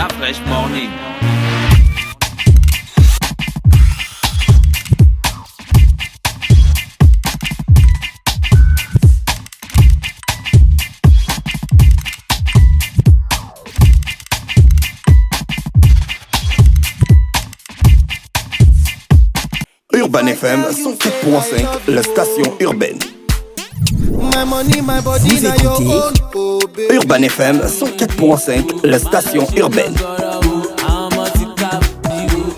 Da Fresh Morning. Urban FM 104.5, la station urbaine. Vous écoutez Urban FM 104.5, la station urbaine.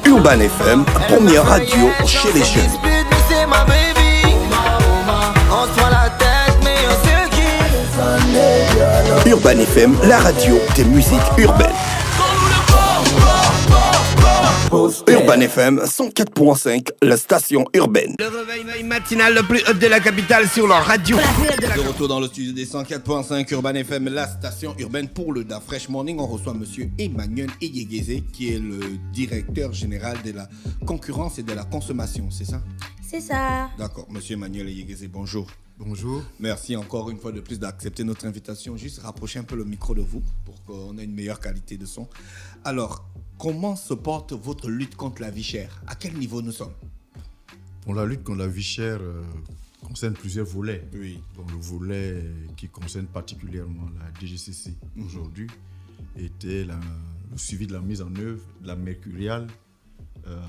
Urban FM, première radio chez les jeunes. Urban FM, la radio des musiques urbaines. Urban FM 104.5, la station urbaine. Le réveil matinal le plus hot de la capitale sur leur radio. De retour dans le studio des 104.5 Urban FM, la station urbaine pour le Da Fresh Morning. On reçoit monsieur Emmanuel Eyegeze qui est le directeur général de la concurrence et de la consommation, c'est ça? C'est ça. D'accord, monsieur Emmanuel Eyegeze, bonjour. Bonjour. Merci encore une fois de plus d'accepter notre invitation. Juste rapprocher un peu le micro de vous pour qu'on ait une meilleure qualité de son. Alors, comment se porte votre lutte contre la vie chère? À quel niveau nous sommes? Bon, la lutte contre la vie chère concerne plusieurs volets. Oui. Bon, le volet qui concerne particulièrement la DGCC aujourd'hui était le suivi de la mise en œuvre de la mercuriale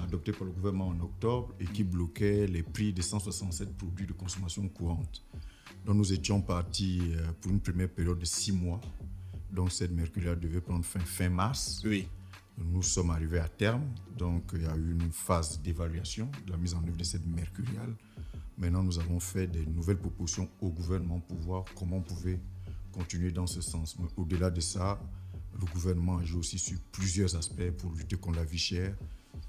adoptée par le gouvernement en octobre et qui bloquait les prix des 167 produits de consommation courante. Donc nous étions partis pour une première période de 6 mois. Donc cette mercuriale devait prendre fin mars. Oui. Nous sommes arrivés à terme, donc il y a eu une phase d'évaluation de la mise en œuvre de cette mercuriale. Maintenant, nous avons fait des nouvelles propositions au gouvernement pour voir comment on pouvait continuer dans ce sens. Mais au-delà de ça, le gouvernement agit aussi sur plusieurs aspects pour lutter contre la vie chère.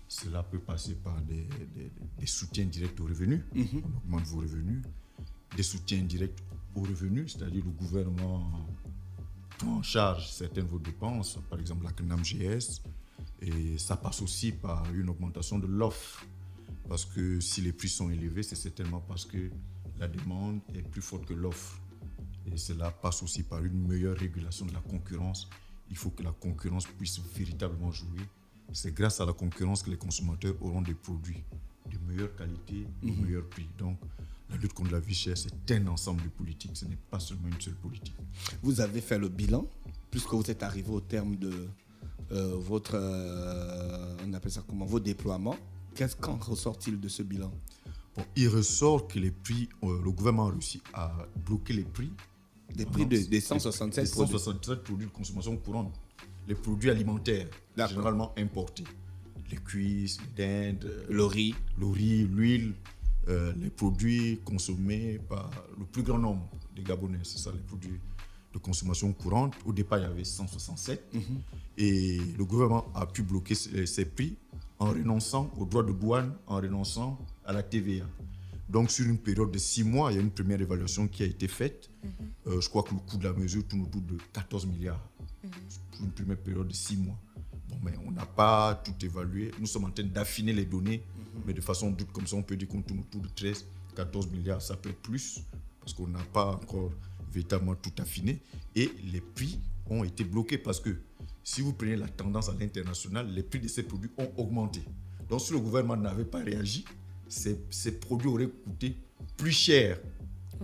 Cela peut passer par des soutiens directs aux revenus, on augmente vos revenus, des soutiens directs aux revenus, c'est-à-dire le gouvernement prend en charge certaines de vos dépenses, par exemple la CNAMGS, et ça passe aussi par une augmentation de l'offre. Parce que si les prix sont élevés, c'est certainement parce que la demande est plus forte que l'offre. Et cela passe aussi par une meilleure régulation de la concurrence. Il faut que la concurrence puisse véritablement jouer. C'est grâce à la concurrence que les consommateurs auront des produits de meilleure qualité, de meilleur prix. Donc, la lutte contre la vie chère, c'est un ensemble de politiques, ce n'est pas seulement une seule politique. Vous avez fait le bilan, puisque vous êtes arrivé au terme de votre, on appelle ça comment, vos déploiements. Qu'en ressort-il de ce bilan? Bon, il ressort que les prix, le gouvernement a réussi à bloquer les prix. Des prix des 167 produits. 167 produits de consommation courante. Les produits alimentaires, généralement importés. Les cuisses, les dindes, le riz, l'huile, les produits consommés par le plus grand nombre des Gabonais. C'est ça, les produits de consommation courante. Au départ, il y avait 167. Et le gouvernement a pu bloquer ces prix en renonçant aux droits de douane, en renonçant à la TVA. Donc, sur une période de 6 mois, il y a une première évaluation qui a été faite. Je crois que le coût de la mesure tourne autour de 14 milliards pour une première période de 6 mois. Bon, mais on n'a pas tout évalué. Nous sommes en train d'affiner les données, mais de façon doute comme ça, on peut dire qu'on tourne autour de 13, 14 milliards. Ça peut être plus, parce qu'on n'a pas encore véritablement tout affiné. Et les prix ont été bloqués parce que si vous prenez la tendance à l'international, les prix de ces produits ont augmenté. Donc, si le gouvernement n'avait pas réagi, ces produits auraient coûté plus cher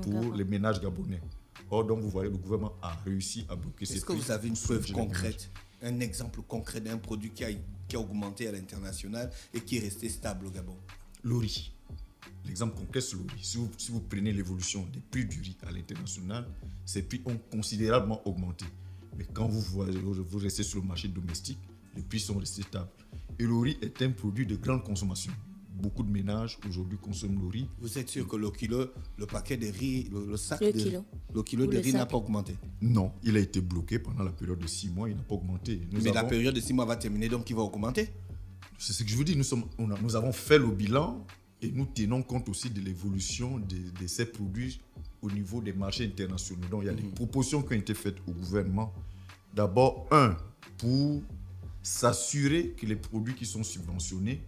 pour les ménages gabonais. Or, donc, vous voyez, le gouvernement a réussi à bloquer ces prix. Est-ce que vous avez une preuve concrète, un exemple concret d'un produit qui a augmenté à l'international et qui est resté stable au Gabon? Le riz. L'exemple concret, c'est le riz. Si vous prenez l'évolution des prix du riz à l'international, ces prix ont considérablement augmenté. Mais quand vous restez sur le marché domestique, les prix sont restés stables. Et le riz est un produit de grande consommation. Beaucoup de ménages aujourd'hui consomment le riz. Vous êtes sûr que le paquet de riz, le sac le de kilo. Le kilo de riz n'a pas augmenté? Non, il a été bloqué pendant la période de 6 mois, il n'a pas augmenté. La période de 6 mois va terminer, donc il va augmenter? C'est ce que je vous dis, nous avons fait le bilan et nous tenons compte aussi de l'évolution de ces produits au niveau des marchés internationaux. Donc il y a des propositions qui ont été faites au gouvernement. D'abord, pour s'assurer que les produits qui sont subventionnés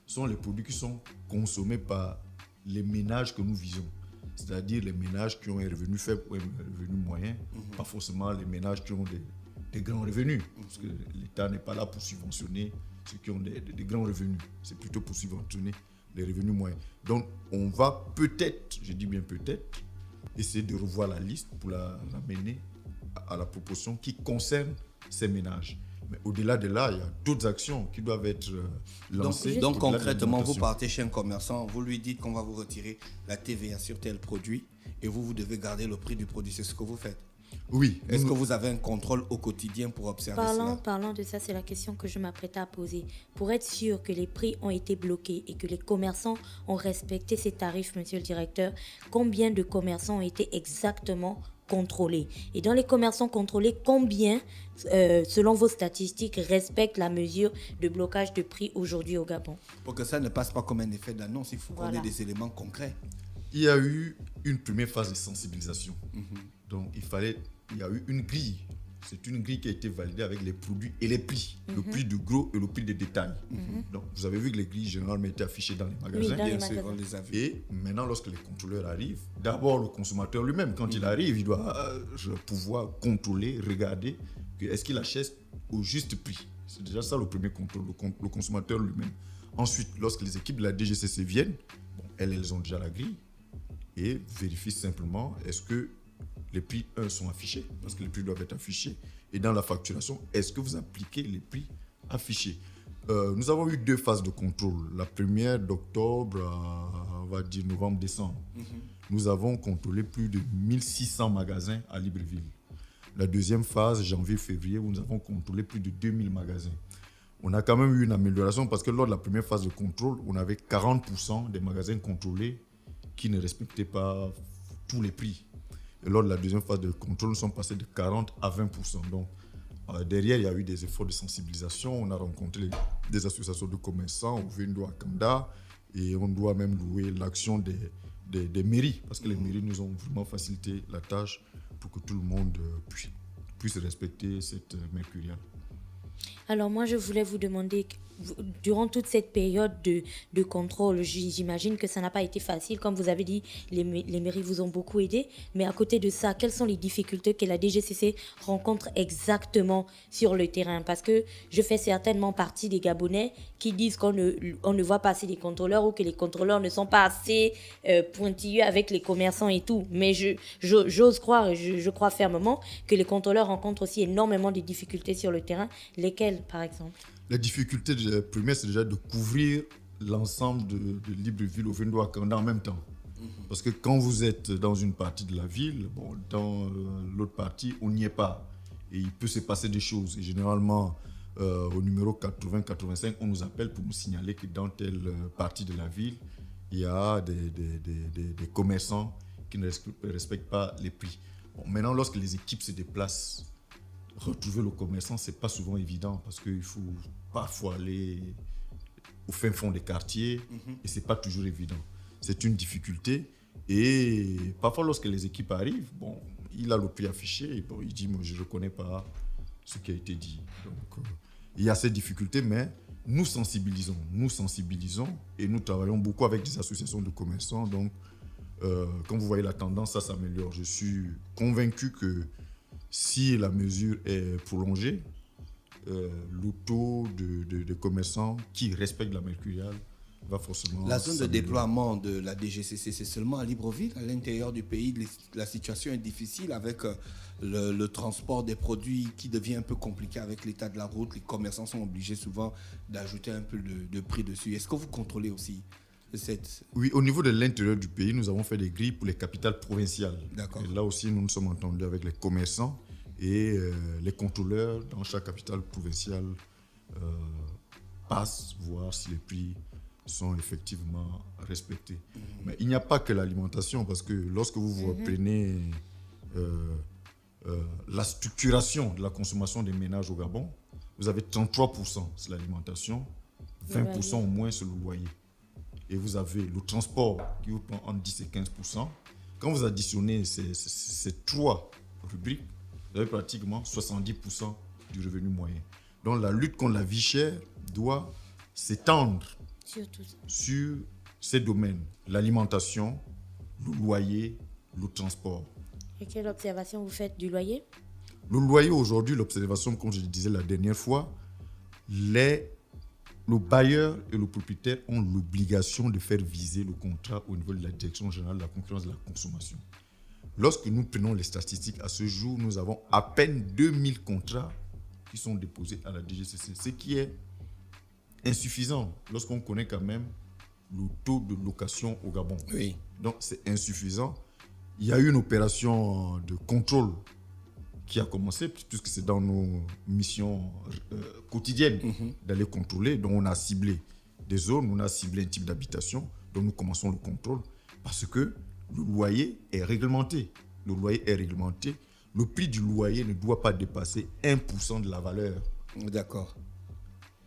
sont les produits qui sont consommés par les ménages que nous visons. C'est-à-dire les ménages qui ont un revenu faible ou un revenu moyen, pas forcément les ménages qui ont des grands revenus. Parce que l'État n'est pas là pour subventionner ceux qui ont des grands revenus. C'est plutôt pour subventionner les revenus moyens. Donc, on va peut-être, je dis bien peut-être, essayer de revoir la liste pour la mener à la proportion qui concerne ces ménages. Mais au-delà de là, il y a d'autres actions qui doivent être lancées. Donc concrètement, vous partez chez un commerçant, vous lui dites qu'on va vous retirer la TVA sur tel produit et vous devez garder le prix du produit. C'est ce que vous faites? Oui. Est-ce que vous avez un contrôle au quotidien pour observer cela? Parlant de ça, c'est la question que je m'apprêtais à poser. Pour être sûr que les prix ont été bloqués et que les commerçants ont respecté ces tarifs, monsieur le directeur, combien de commerçants ont été exactement contrôlés? Et dans les commerçants contrôlés, combien, selon vos statistiques, respectent la mesure de blocage de prix aujourd'hui au Gabon? Pour que ça ne passe pas comme un effet d'annonce, il faut qu'on ait des éléments concrets. Il y a eu une première phase de sensibilisation. Donc, il y a eu une grille. C'est une grille qui a été validée avec les produits et les prix. Le prix du gros et le prix des détails. Donc, vous avez vu que les grilles généralement étaient affichées dans les magasins. Oui, Bien sûr, on les a vus. Et maintenant, lorsque les contrôleurs arrivent, d'abord le consommateur lui-même, quand il arrive, il doit pouvoir contrôler, regarder est-ce qu'il achète au juste prix. C'est déjà ça le premier contrôle, le consommateur lui-même. Ensuite, lorsque les équipes de la DGCC viennent, elles ont déjà la grille et vérifient simplement est-ce que les prix sont affichés, parce que les prix doivent être affichés. Et dans la facturation, est-ce que vous appliquez les prix affichés? Nous avons eu 2 phases de contrôle. La première d'octobre à, on va dire, novembre-décembre. Nous avons contrôlé plus de 1600 magasins à Libreville. La deuxième phase, janvier-février, où nous avons contrôlé plus de 2000 magasins. On a quand même eu une amélioration parce que lors de la première phase de contrôle, on avait 40% des magasins contrôlés qui ne respectaient pas tous les prix. Et lors de la deuxième phase de contrôle, nous sommes passés de 40 à 20%. Donc, derrière, il y a eu des efforts de sensibilisation. On a rencontré des associations de commerçants au Vendo à Kanda et on doit même louer l'action des mairies parce que les mairies nous ont vraiment facilité la tâche pour que tout le monde puisse respecter cette mercuriale. Alors moi, je voulais vous demander, durant toute cette période de contrôle, j'imagine que ça n'a pas été facile. Comme vous avez dit, les mairies vous ont beaucoup aidé. Mais à côté de ça, quelles sont les difficultés que la DGCC rencontre exactement sur le terrain? Parce que je fais certainement partie des Gabonais qui disent qu'on ne voit pas assez des contrôleurs ou que les contrôleurs ne sont pas assez pointilleux avec les commerçants et tout. Mais j'ose croire et je crois fermement que les contrôleurs rencontrent aussi énormément de difficultés sur le terrain. Lesquelles, par exemple? La difficulté première, c'est déjà de couvrir l'ensemble de Libreville au Vendo à Kanda en même temps. Parce que quand vous êtes dans une partie de la ville, dans l'autre partie, on n'y est pas. Et il peut se passer des choses. Et généralement, au numéro 80-85, on nous appelle pour nous signaler que dans telle partie de la ville, il y a des commerçants qui ne respectent pas les prix. Maintenant, lorsque les équipes se déplacent, retrouver le commerçant, ce n'est pas souvent évident parce qu'il faut parfois aller au fin fond des quartiers et ce n'est pas toujours évident. C'est une difficulté et parfois lorsque les équipes arrivent, il a le prix affiché et il dit « je ne reconnais pas ce qui a été dit ». Donc, il y a ces difficultés, mais nous sensibilisons et nous travaillons beaucoup avec des associations de commerçants. Donc, quand vous voyez la tendance, ça s'améliore. Je suis convaincu que si la mesure est prolongée, le taux de commerçants qui respectent la mercuriale va forcément... La zone de déploiement de la DGCC, c'est seulement à Libreville. À l'intérieur du pays, la situation est difficile avec le transport des produits qui devient un peu compliqué avec l'état de la route. Les commerçants sont obligés souvent d'ajouter un peu de prix dessus. Est-ce que vous contrôlez aussi Oui, au niveau de l'intérieur du pays, nous avons fait des grilles pour les capitales provinciales. D'accord. Et là aussi, nous nous sommes entendus avec les commerçants et les contrôleurs dans chaque capitale provinciale passent voir si les prix sont effectivement respectés. Mais il n'y a pas que l'alimentation, parce que lorsque vous reprenez la structuration de la consommation des ménages au Gabon, vous avez 33%, c'est l'alimentation, 20% au moins, c'est le loyer. Et vous avez le transport qui vous prend entre 10 et 15%. Quand vous additionnez ces 3 rubriques, vous avez pratiquement 70% du revenu moyen. Donc la lutte contre la vie chère doit s'étendre sur ces domaines, l'alimentation, le loyer, le transport. Et quelle observation vous faites du loyer? Le loyer aujourd'hui, l'observation, comme je le disais la dernière fois, le bailleur et le propriétaire ont l'obligation de faire viser le contrat au niveau de la Direction générale de la concurrence et de la consommation. Lorsque nous prenons les statistiques, à ce jour, nous avons à peine 2000 contrats qui sont déposés à la DGCC, ce qui est insuffisant lorsqu'on connaît quand même le taux de location au Gabon. Oui. Donc, c'est insuffisant. Il y a eu une opération de contrôle qui a commencé, puisque c'est dans nos missions quotidiennes d'aller contrôler. Donc, on a ciblé des zones, on a ciblé un type d'habitation. Donc, nous commençons le contrôle parce que le loyer est réglementé. Le loyer est réglementé. Le prix du loyer ne doit pas dépasser 1% de la valeur. D'accord.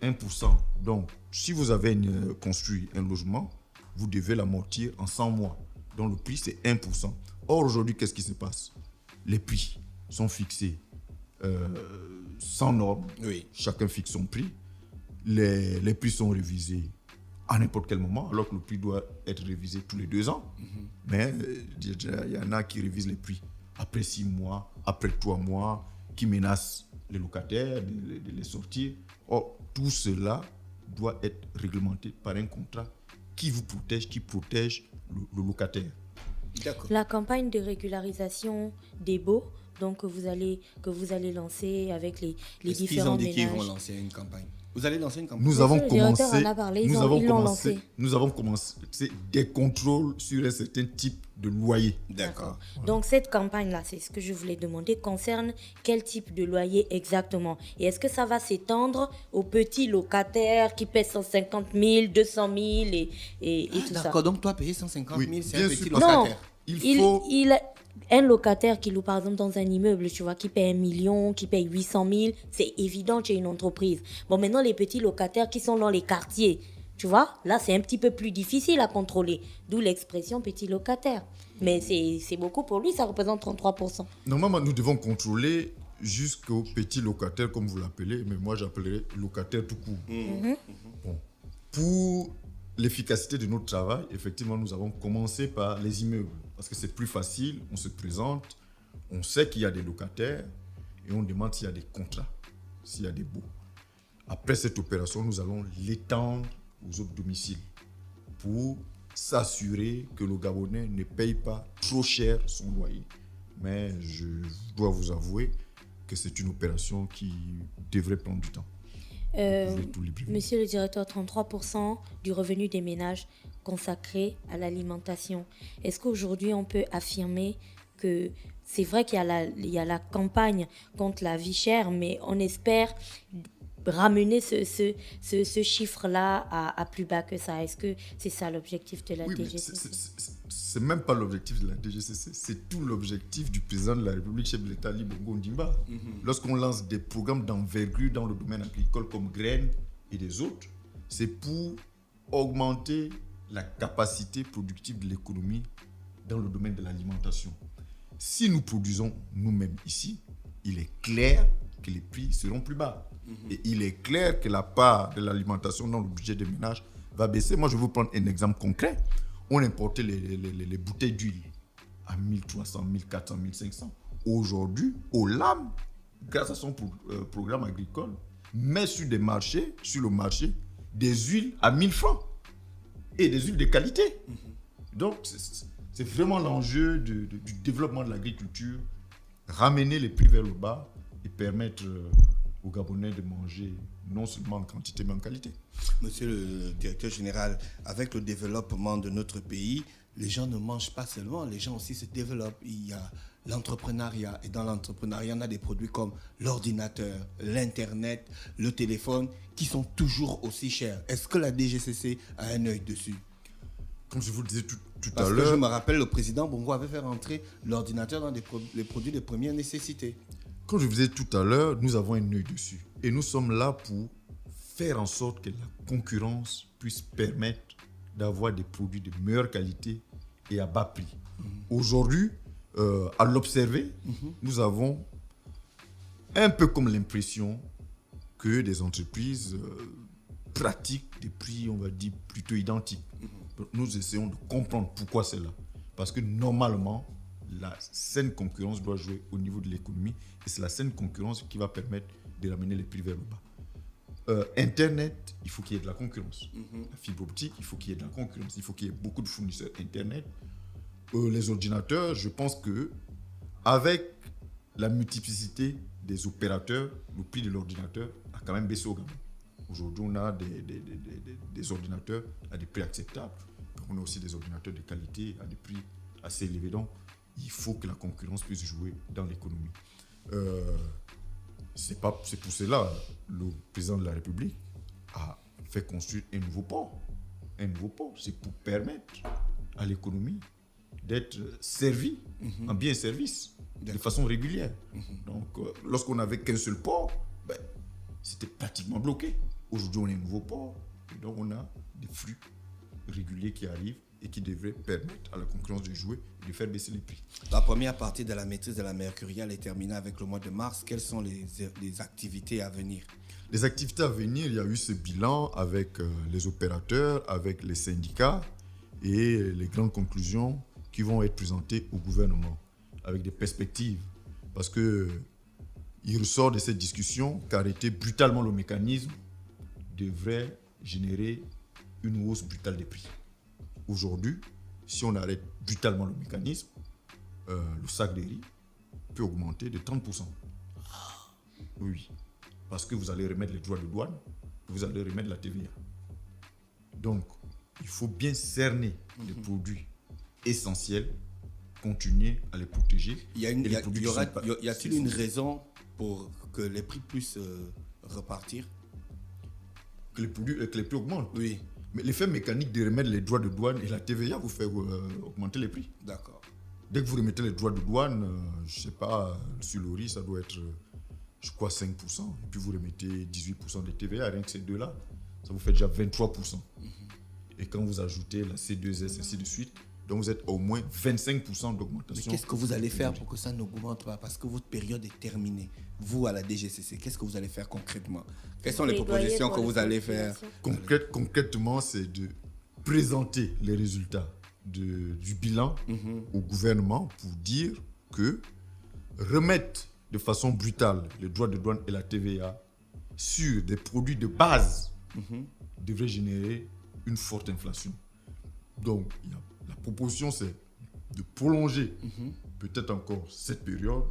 1%. Donc, si vous avez construit un logement, vous devez l'amortir en 100 mois. Donc, le prix, c'est 1%. Or, aujourd'hui, qu'est-ce qui se passe? Les prix sont fixés sans normes. Oui. Chacun fixe son prix. Les prix sont révisés à n'importe quel moment, alors que le prix doit être révisé tous les 2 ans. Mais il y en a qui révisent les prix après 6 mois, après 3 mois, qui menacent les locataires de les sortir. Or, tout cela doit être réglementé par un contrat qui vous protège, qui protège le locataire. D'accord. La campagne de régularisation des baux, donc que vous allez lancer avec les différents ménages. Qu'ils vont lancer une campagne. Vous allez lancer une campagne. Nous avons Le directeur commencé, en a parlé, nous ils avons l'ont commencé, lancé. nous avons commencé des contrôles sur un certain type de loyer. D'accord. Donc cette campagne-là, c'est ce que je voulais demander, concerne quel type de loyer exactement? Et est-ce que ça va s'étendre aux petits locataires qui paient 150 000, 200 000 et tout ça? D'accord, donc toi, payer 150 000, Oui, c'est bien un petit sûr. Non, locataire. un locataire qui loue par exemple dans un immeuble, tu vois, qui paye 1 million, qui paye 800 000, c'est évident que tu es une entreprise. Bon, maintenant les petits locataires qui sont dans les quartiers, tu vois, là c'est un petit peu plus difficile à contrôler, d'où l'expression petit locataire. Mais c'est beaucoup pour lui, ça représente 33%. Normalement, nous devons contrôler jusqu'aux petits locataires, comme vous l'appelez, mais moi j'appellerais locataire tout court. Bon. Pour l'efficacité de notre travail, effectivement, nous avons commencé par les immeubles, parce que c'est plus facile, on se présente, on sait qu'il y a des locataires et on demande s'il y a des contrats, s'il y a des baux. Après cette opération, nous allons l'étendre aux autres domiciles pour s'assurer que le Gabonais ne paye pas trop cher son loyer. Mais je dois vous avouer que c'est une opération qui devrait prendre du temps. Monsieur le directeur, 33% du revenu des ménages consacré à l'alimentation. Est-ce qu'aujourd'hui on peut affirmer que c'est vrai qu'il y a la campagne contre la vie chère, mais on espère ramener ce chiffre-là à plus bas que ça? Est-ce que c'est ça l'objectif de la DGCC? C'est même pas l'objectif de la DGCC, c'est tout l'objectif du président de la République, chef de l'État, Ali Bongo Ondimba. Lorsqu'on lance des programmes d'envergure dans le domaine agricole comme graines et des autres, c'est pour augmenter la capacité productive de l'économie dans le domaine de l'alimentation. Si nous produisons nous-mêmes ici, il est clair que les prix seront plus bas. Et il est clair que la part de l'alimentation dans le budget des ménages va baisser. Moi, je vais vous prendre un exemple concret. On importait les bouteilles d'huile à 1300, 1400, 1500. Aujourd'hui, Olam, grâce à son programme agricole, met sur le marché, des huiles à 1000 francs et des huiles de qualité. Donc, c'est vraiment l'enjeu du développement de l'agriculture, ramener les prix vers le bas et permettre aux Gabonais de manger non seulement en quantité, mais en qualité. Monsieur le directeur général, avec le développement de notre pays, les gens ne mangent pas seulement, les gens aussi se développent. Il y a l'entrepreneuriat, et dans l'entrepreneuriat, on a des produits comme l'ordinateur, l'Internet, le téléphone, qui sont toujours aussi chers. Est-ce que la DGCC a un œil dessus? Comme je vous le disais tout à Parce que l'heure, je me rappelle, le président Bongo avait fait rentrer l'ordinateur dans les produits de première nécessité. comme je vous disais tout à l'heure, nous avons un œil dessus. Et nous sommes là pour faire en sorte que la concurrence puisse permettre d'avoir des produits de meilleure qualité et à bas prix. Aujourd'hui, à l'observer, nous avons un peu comme l'impression que des entreprises pratiquent des prix, on va dire, plutôt identiques. Donc, nous essayons de comprendre pourquoi c'est là. Parce que normalement, la saine concurrence doit jouer au niveau de l'économie et c'est la saine concurrence qui va permettre de ramener les prix vers le bas. Internet, il faut qu'il y ait de la concurrence. La fibre optique, il faut qu'il y ait de la concurrence. Il faut qu'il y ait beaucoup de fournisseurs Internet. Les ordinateurs, je pense que avec la multiplicité des opérateurs, le prix de l'ordinateur a quand même baissé au Gabon. Aujourd'hui, on a des ordinateurs à des prix acceptables. On a aussi des ordinateurs de qualité à des prix assez élevés. Donc, il faut que la concurrence puisse jouer dans l'économie. C'est pour cela que le président de la République a fait construire un nouveau port. Un nouveau port, c'est pour permettre à l'économie d'être servie en biens et services de façon régulière. Donc, lorsqu'on n'avait qu'un seul port, c'était pratiquement bloqué. Aujourd'hui, on a un nouveau port et donc on a des flux réguliers qui arrivent et qui devraient permettre à la concurrence de jouer et de faire baisser les prix. La première partie de la maîtrise de la mercuriale est terminée avec le mois de mars. Quelles sont les activités à venir? Les activités à venir, il y a eu ce bilan avec les opérateurs, avec les syndicats et les grandes conclusions qui vont être présentées au gouvernement avec des perspectives. Parce qu'il ressort de cette discussion qu'arrêter brutalement le mécanisme devrait générer une hausse brutale des prix. Aujourd'hui, si on arrête brutalement le mécanisme, le sac de riz peut augmenter de 30%. Oui, parce que vous allez remettre les droits de douane, vous allez remettre la TVA. Donc, il faut bien cerner les produits essentiels, continuer à les protéger. Y a-t-il une raison pour que les prix puissent repartir? Que les prix augmentent? Oui. Mais l'effet mécanique de remettre les droits de douane et la TVA vous fait augmenter les prix. D'accord. Dès que vous remettez les droits de douane, je ne sais pas, sur le riz, ça doit être, je crois, 5%. Et puis vous remettez 18% de TVA, rien que ces deux-là, ça vous fait déjà 23%. Et quand vous ajoutez la C2S, ainsi de suite, donc vous êtes au moins 25% d'augmentation. Mais qu'est-ce que vous allez faire pour que ça n'augmente pas? Parce que votre période est terminée. Vous, à la DGCC, qu'est-ce que vous allez faire concrètement? Quelles sont les propositions que vous allez faire? Concrètement, c'est de présenter les résultats du bilan au gouvernement pour dire que remettre de façon brutale les droits de douane et la TVA sur des produits de base devrait générer une forte inflation. Donc, la proposition, c'est de prolonger peut-être encore cette période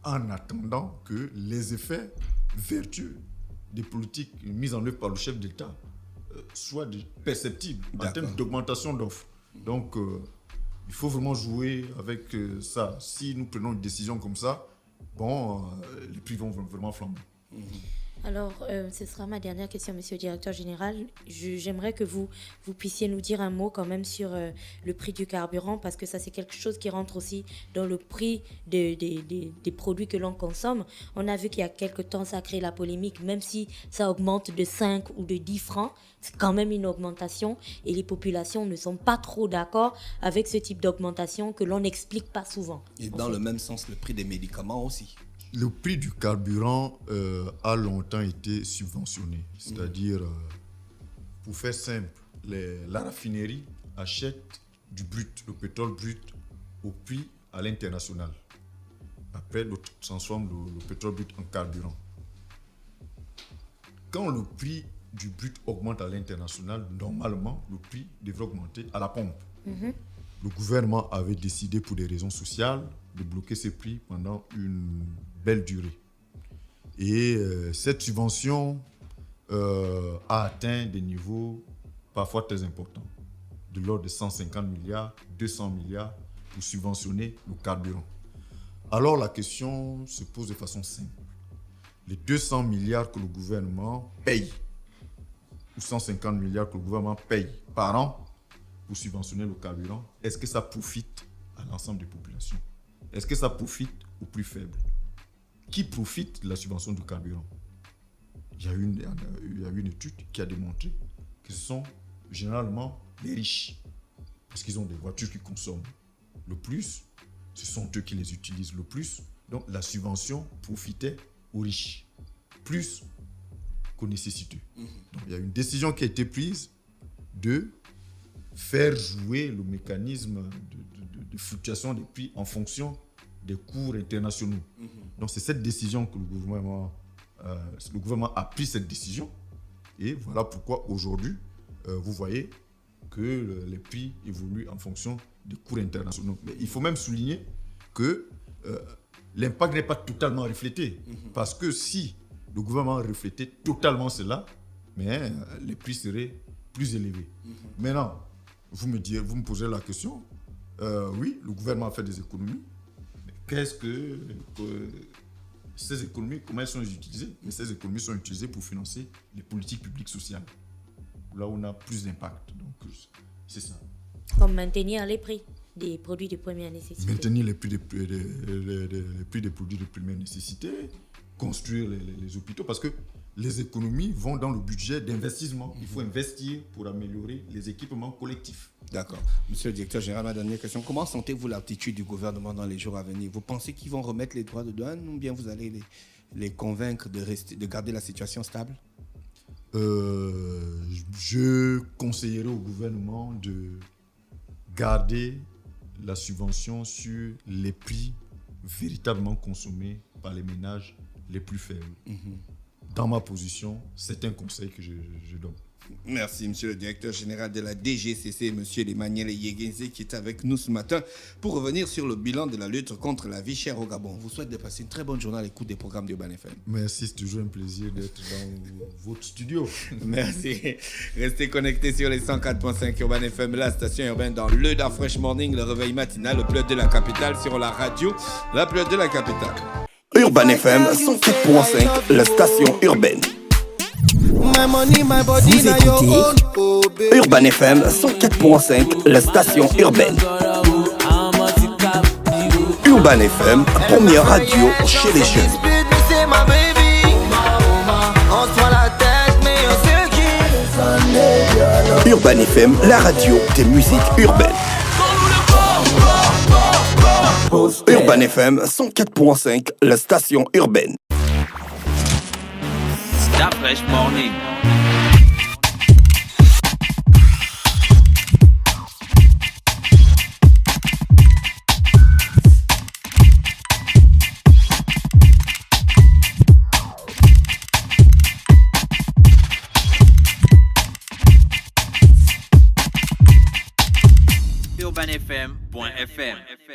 en attendant que les effets vertueux des politiques mises en œuvre par le chef d'État soient perceptibles en termes d'augmentation d'offres. Donc, il faut vraiment jouer avec ça. Si nous prenons une décision comme ça, les prix vont vraiment flamber. Alors, ce sera ma dernière question, monsieur le directeur général. J'aimerais que vous puissiez nous dire un mot quand même sur le prix du carburant, parce que ça, c'est quelque chose qui rentre aussi dans le prix des produits que l'on consomme. On a vu qu'il y a quelque temps, ça a créé la polémique, même si ça augmente de 5 ou de 10 francs, c'est quand même une augmentation et les populations ne sont pas trop d'accord avec ce type d'augmentation que l'on n'explique pas souvent. Et dans le même sens, le prix des médicaments aussi. Le prix du carburant a longtemps été subventionné. C'est-à-dire, pour faire simple, la raffinerie achète du brut, le pétrole brut, au prix à l'international. Après, on transforme le pétrole brut en carburant. Quand le prix du brut augmente à l'international, normalement, le prix devrait augmenter à la pompe. Le gouvernement avait décidé, pour des raisons sociales, de bloquer ces prix pendant une belle durée. Et cette subvention a atteint des niveaux parfois très importants, de l'ordre de 150 milliards, 200 milliards pour subventionner le carburant. Alors la question se pose de façon simple. Les 200 milliards que le gouvernement paye, ou 150 milliards que le gouvernement paye par an pour subventionner le carburant, est-ce que ça profite à l'ensemble des populations? Est-ce que ça profite aux plus faibles? Qui profite de la subvention du carburant? Il y a eu une étude qui a démontré que ce sont généralement les riches. Parce qu'ils ont des voitures qui consomment le plus. Ce sont eux qui les utilisent le plus. Donc la subvention profitait aux riches, plus qu'aux nécessiteux. Donc il y a une décision qui a été prise de faire jouer le mécanisme de fluctuation des prix en fonction des cours internationaux. Donc c'est cette décision que le gouvernement a pris cette décision. Et voilà pourquoi aujourd'hui, vous voyez que les prix évoluent en fonction des cours internationaux. Mais il faut même souligner que l'impact n'est pas totalement reflété. Parce que si le gouvernement reflétait totalement cela, mais les prix seraient plus élevés. Maintenant, vous me posez la question. Oui, le gouvernement a fait des économies. Mais qu'est-ce que ces économies, comment elles sont utilisées? Mais ces économies sont utilisées pour financer les politiques publiques sociales. Là où on a plus d'impact. Donc, c'est ça. Comme maintenir les prix des produits de première nécessité. Maintenir les prix des produits de première nécessité, construire les hôpitaux, parce que les économies vont dans le budget d'investissement. Il faut investir pour améliorer les équipements collectifs. D'accord. Monsieur le directeur général, ma dernière question. Comment sentez-vous l'attitude du gouvernement dans les jours à venir? Vous pensez qu'ils vont remettre les droits de douane ou bien vous allez les convaincre de garder la situation stable? Je conseillerais au gouvernement de garder la subvention sur les prix véritablement consommés par les ménages les plus faibles. Dans ma position, c'est un conseil que je donne. Merci, monsieur le directeur général de la DGCC, monsieur Emmanuel Yegeze, qui est avec nous ce matin pour revenir sur le bilan de la lutte contre la vie chère au Gabon. Je vous souhaite de passer une très bonne journée à l'écoute des programmes d'Urban FM. Merci, c'est toujours un plaisir d'être dans votre studio. Merci. Restez connectés sur les 104.5 Urban FM, la station urbaine dans le Da Fresh Morning, le réveil matinal, le plus de la capitale sur la radio, la plus de la capitale. Urban FM 104.5, la station urbaine. Vous écoutez Urban FM 104.5, la station urbaine. Urban FM, première radio chez les jeunes. Urban FM, la radio des musiques urbaines. Urban FM 104.5, la station urbaine. Da Fresh Morning. UrbanFM.fm